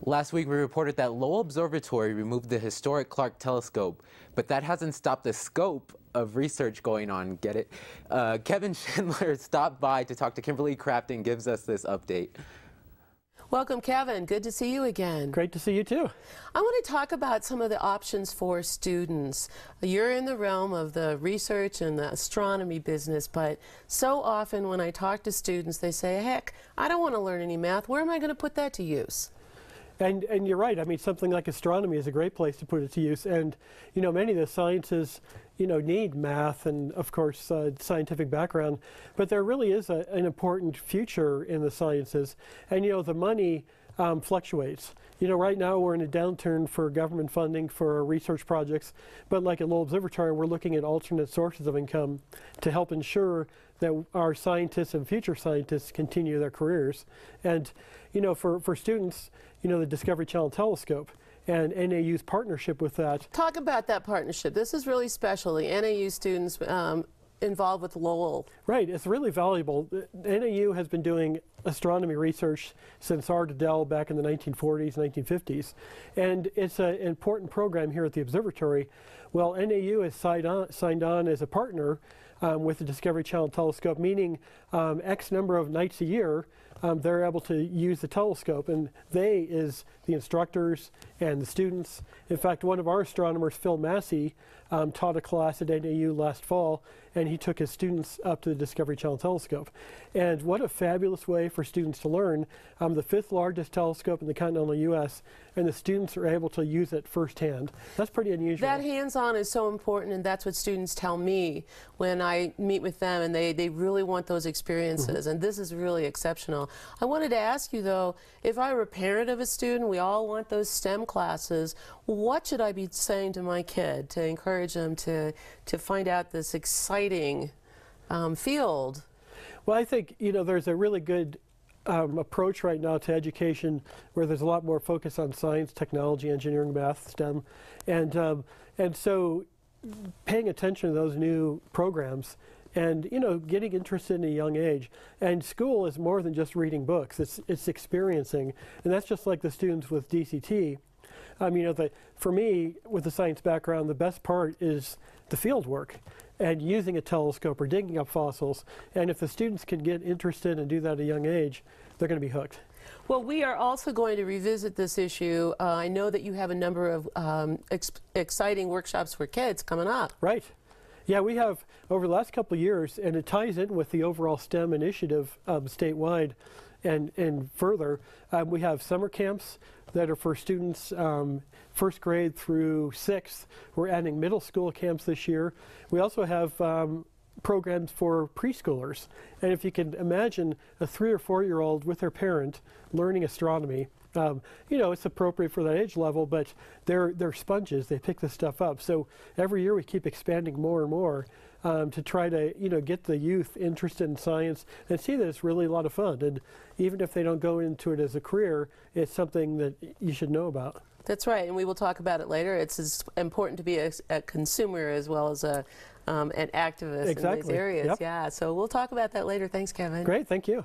Last week we reported that Lowell Observatory removed the historic Clarke telescope, but that hasn't stopped the scope of research going on, get it? Kevin Schindler stopped by to talk to Kimberly Craft and gives us this update. Welcome, Kevin. Good to see you again. Great to see you too. I want to talk about some of the options for students. You're in the realm of the research and the astronomy business, but so often when I talk to students, they say, heck, I don't want to learn any math. Where am I going to put that to use? And you're right. I mean, something like astronomy is a great place to put it to use. And, you know, many of the sciences, you know, need math and, of course, scientific background. But there really is an important future in the sciences. And, you know, the money fluctuates. You know, right now we're in a downturn for government funding for research projects. But like at Lowell Observatory, we're looking at alternate sources of income to help ensure that our scientists and future scientists continue their careers. And, you know, for students, you know, the Discovery Channel telescope and NAU's partnership with that. Talk about that partnership. This is really special. The NAU students involved with Lowell. Right, it's really valuable. NAU has been doing astronomy research since Art Adele back in the 1940s, 1950s, and it's an important program here at the observatory. Well, NAU has signed on as a partner with the Discovery Channel telescope, meaning X number of nights a year they're able to use the telescope, and they is the instructors and the students. In fact, one of our astronomers, Phil Massey, taught a class at NAU last fall, and he took his students up to the Discovery Channel telescope. And what a fabulous way for students to learn. The 5th largest telescope in the continental U.S., and the students are able to use it firsthand. That's pretty unusual. That hands-on is so important, and that's what students tell me when I meet with them, and they really want those experiences, and this is really exceptional. I wanted to ask you, though, if I were a parent of a student, we all want those STEM classes, what should I be saying to my kid to encourage them to find out this exciting field? Well, I think, you know, there's a really good approach right now to education where there's a lot more focus on science, technology, engineering, math, STEM, and so paying attention to those new programs and, you know, getting interested in a young age. And school is more than just reading books. It's experiencing, and that's just like the students with DCT. You know, for me, with the science background, the best part is the field work and using a telescope or digging up fossils. And if the students can get interested and do that at a young age, they're going to be hooked. Well, we are also going to revisit this issue. I know that you have a number of exciting workshops for kids coming up. Right. Yeah, we have over the last couple of years, and it ties in with the overall STEM initiative statewide and further. We have summer camps that are for students 1st grade through 6th. We're adding middle school camps this year. We also have programs for preschoolers. And if you can imagine a 3 or 4-year-old with their parent learning astronomy, you know, it's appropriate for that age level, but they're sponges. They pick this stuff up. So every year we keep expanding more and more to try to, you know, get the youth interested in science and see that it's really a lot of fun. And even if they don't go into it as a career, it's something that you should know about. That's right, and we will talk about it later. It's as important to be a consumer as well as an activist in these areas. Yep. Yeah, so we'll talk about that later. Thanks, Kevin. Great, thank you.